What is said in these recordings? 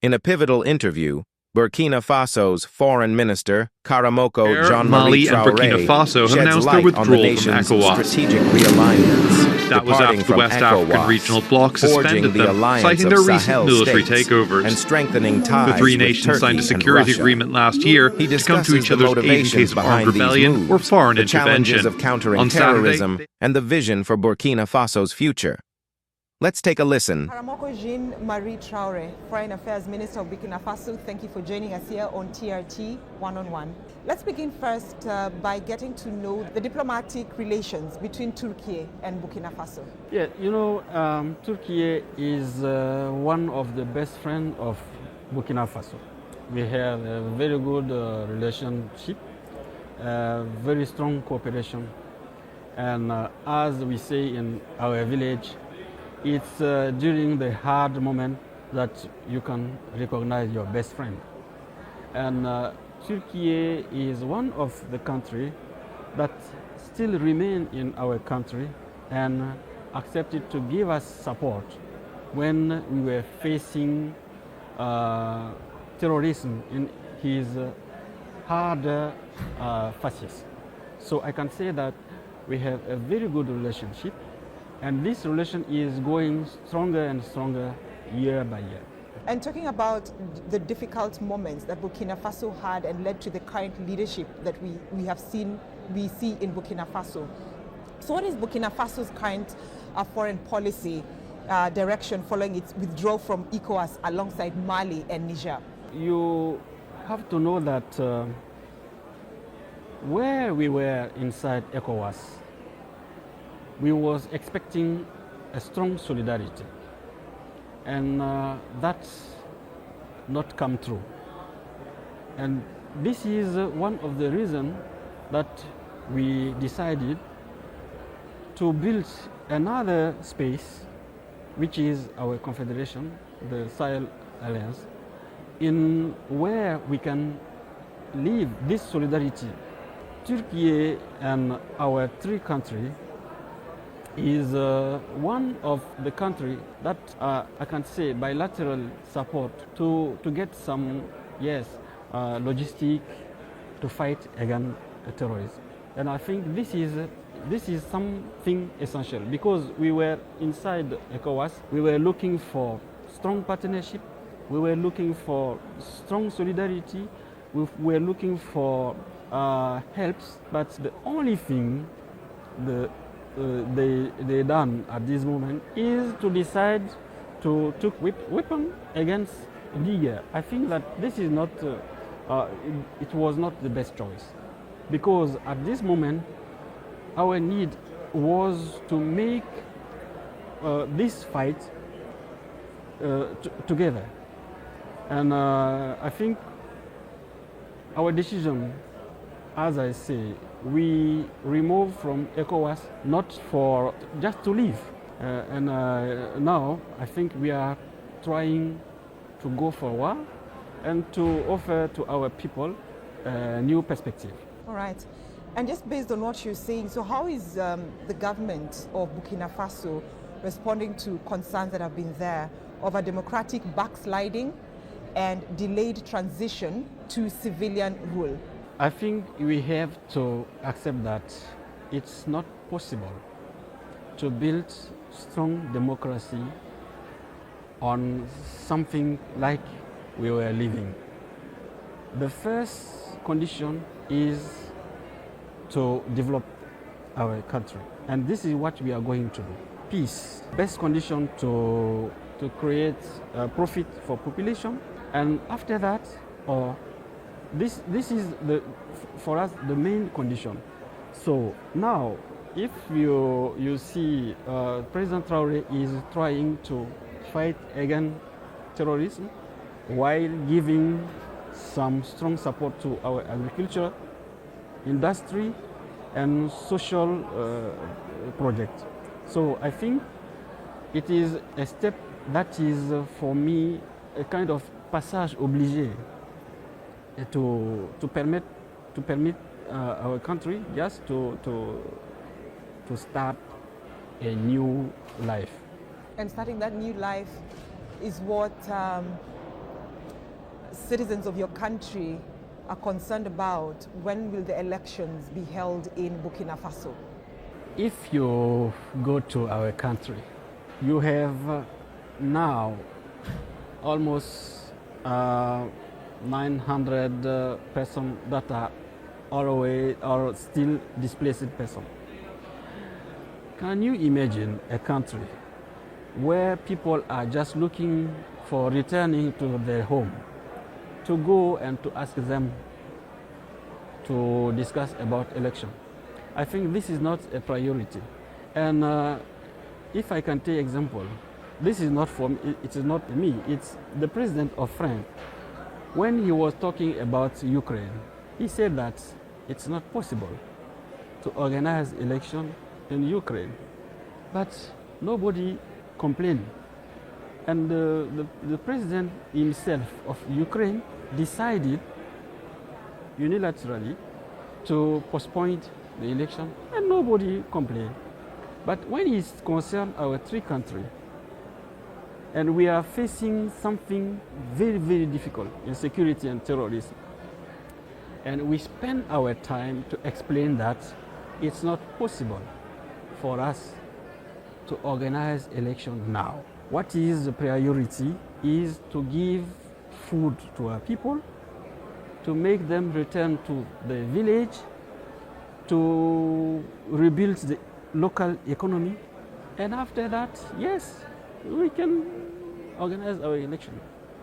In a pivotal interview, Burkina Faso's Foreign Minister, Karamoko Jean-Marie Mali and Traore, Burkina Faso have sheds announced their light on the withdrawal from nation's ECOWAS. strategic realignments, That was departing after the from West African ECOWAS, regional bloc forging suspended the them, alliance citing of their recent Sahel military states takeovers. and strengthening ties The three with nations Turkey signed a and security Russia. agreement last year He to come to discusses each the other's aid in motivations case of armed behind these rebellion moves, or foreign the challenges intervention. of countering On terrorism, Saturday, and the vision for Burkina Faso's future. Let's take a listen. Karamoko Jean-Marie Traore, Foreign Affairs Minister of Burkina Faso, thank you for joining us here on TRT One-on-One. Let's begin first by getting to know the diplomatic relations between Turkey and Burkina Faso. Yeah, Turkey is one of the best friends of Burkina Faso. We have a very good relationship, very strong cooperation. And as we say in our village, it's during the hard moment that you can recognize your best friend. And Turkey is one of the countries that still remain in our country and accepted to give us support when we were facing terrorism in his hard phases. So I can say that we have a very good relationship, and this relation is going stronger and stronger year by year. And talking about the difficult moments that Burkina Faso had and led to the current leadership that we see in Burkina Faso. So what is Burkina Faso's current foreign policy direction following its withdrawal from ECOWAS alongside Mali and Niger? You have to know that where we were inside ECOWAS, we was expecting a strong solidarity, and that's not come true. And this is one of the reasons that we decided to build another space, which is our confederation, the Sahel Alliance, in where we can live this solidarity. Turkey and our three countries is one of the countries that I can say bilateral support to get some logistic to fight against terrorism. And I think this is something essential, because we were inside ECOWAS, we were looking for strong partnership, we were looking for strong solidarity, we were looking for helps, but the only thing they done at this moment is to decide to take weapon against Niger. I think that this is not, it was not the best choice, because at this moment our need was to make this fight together. And I think our decision, as I say, we removed from ECOWAS not for just to leave. And now I think we are trying to go forward and to offer to our people a new perspective. All right. And just based on what you're saying, so how is the government of Burkina Faso responding to concerns that have been there over democratic backsliding and delayed transition to civilian rule? I think we have to accept that it's not possible to build strong democracy on something like we were living. The first condition is to develop our country, and this is what we are going to do. Peace, best condition to create profit for population, and after that, this is for us the main condition. So now, if you see President Traore is trying to fight against terrorism while giving some strong support to our agriculture, industry, and social projects. So I think it is a step that is for me a kind of passage obligé to permit our country just to start a new life. And starting that new life is what citizens of your country are concerned about when will the elections be held in Burkina Faso? If you go to our country, you have now almost 900 persons that are always or still displaced persons. Can you imagine a country where people are just looking for returning to their home, to go and to ask them to discuss about election? I think this is not a priority. And if I can take example, this is not for me, it is not me, it's the president of France. When he was talking about Ukraine, he said that it's not possible to organize election in Ukraine. But nobody complained. And the president himself of Ukraine decided unilaterally to postpone the election, and nobody complained. But when it's concerned our three countries, and we are facing something very, very difficult in security and terrorism, and we spend our time to explain that it's not possible for us to organize election now. What is the priority is to give food to our people, to make them return to the village, to rebuild the local economy, and after that, yes, we can organize our election.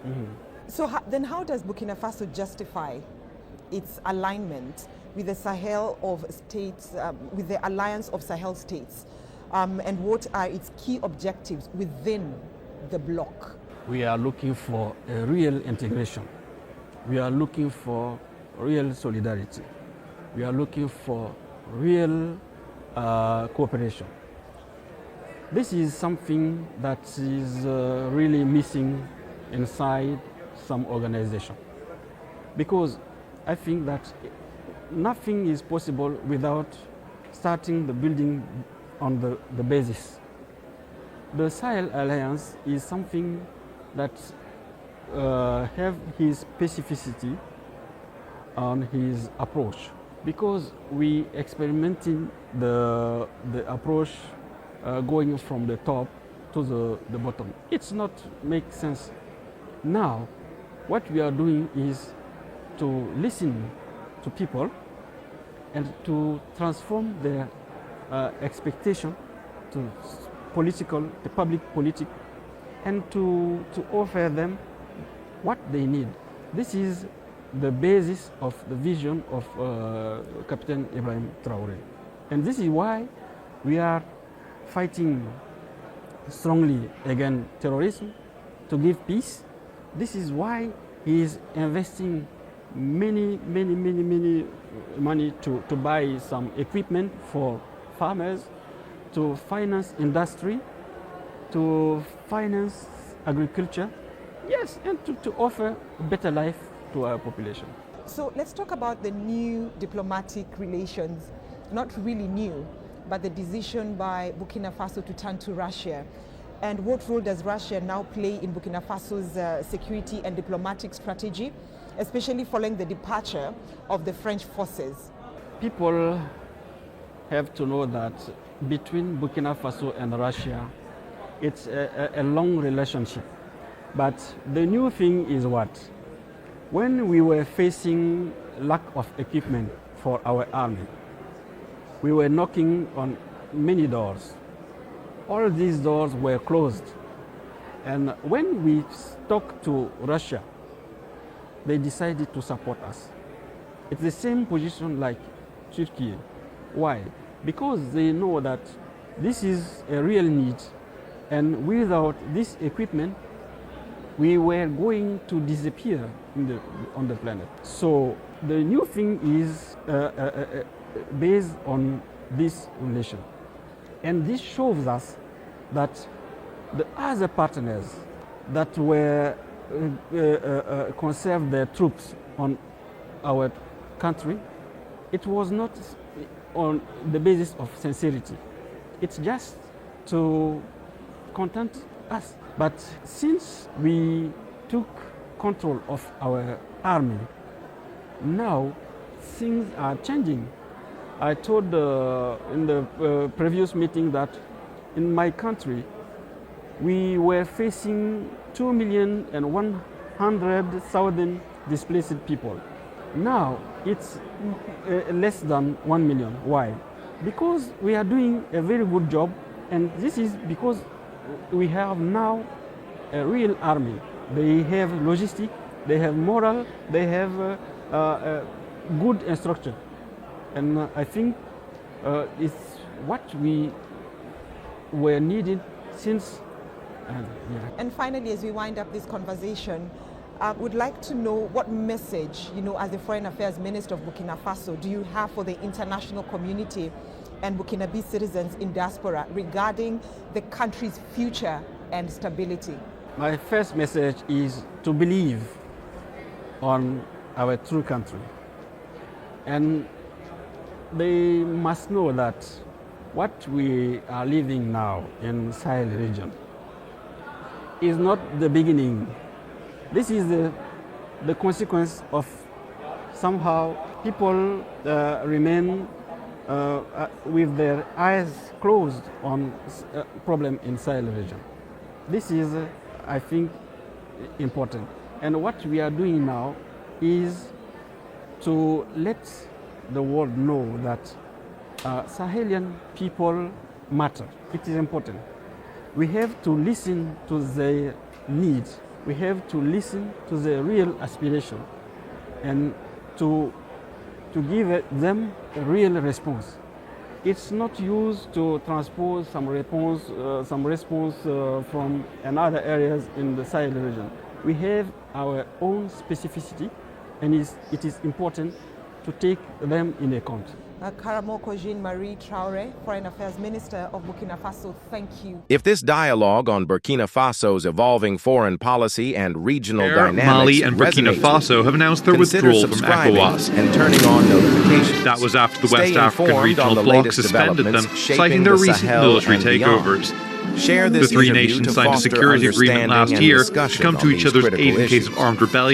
Mm-hmm. So then how does Burkina Faso justify its alignment with the Sahel of states, with the Alliance of Sahel states? And what are its key objectives within the bloc? We are looking for a real integration. We are looking for real solidarity. We are looking for real cooperation. This is something that is really missing inside some organization. Because I think that nothing is possible without starting the building on the basis. The Sahel Alliance is something that have his specificity on his approach, because we experimenting the approach going from the top to the bottom. It's not make sense. Now, what we are doing is to listen to people and to transform their expectation to the public politics, and to offer them what they need. This is the basis of the vision of Captain Ibrahim Traore. And this is why we are fighting strongly against terrorism, to give peace. This is why he is investing many money to buy some equipment for farmers, to finance industry, to finance agriculture, yes, and to offer a better life to our population. So let's talk about the new diplomatic relations, not really new, but the decision by Burkina Faso to turn to Russia. And what role does Russia now play in Burkina Faso's security and diplomatic strategy, especially following the departure of the French forces? People have to know that between Burkina Faso and Russia, it's a long relationship. But the new thing is what? When we were facing lack of equipment for our army, we were knocking on many doors. All these doors were closed. And when we talked to Russia, they decided to support us. It's the same position like Turkey. Why? Because they know that this is a real need, and without this equipment, we were going to disappear on the planet. So the new thing is based on this relation. And this shows us that the other partners that were conserve their troops on our country, it was not on the basis of sincerity. It's just to content us. But since we took control of our army. Now things are changing. I told in the previous meeting that in my country we were facing 2,100,000 displaced people. Now it's less than 1 million. Why? Because we are doing a very good job, and this is because we have now a real army. They have logistics, they have moral, they have good instruction. And I think it's what we were needed since. And finally, as we wind up this conversation, I would like to know what message, as the Foreign Affairs Minister of Burkina Faso, do you have for the international community and Burkinabe citizens in diaspora regarding the country's future and stability? My first message is to believe on our true country. And they must know that what we are living now in Sahel region is not the beginning. This is the consequence of somehow people remain with their eyes closed on problem in Sahel region. This is, I think, important. And what we are doing now is to let the world know that Sahelian people matter. It is important. We have to listen to their needs. We have to listen to their real aspiration and to give them a real response. It's not used to transpose some response from another areas in the Sahel region. We have our own specificity, and it is important to take them in account. Karamoko Jean-Marie Traore, Foreign Affairs Minister of Burkina Faso, thank you. If this dialogue on Burkina Faso's evolving foreign policy and regional dynamics Mali and Burkina Faso have announced their withdrawal from ECOWAS. And turning on notifications. That was after the West Stay African regional the bloc suspended them, citing their recent Sahel military and takeovers. Share this The three interview nations to signed a foster security agreement understanding last and year to discussion come on to each these other's critical aid in case issues. of armed rebellion.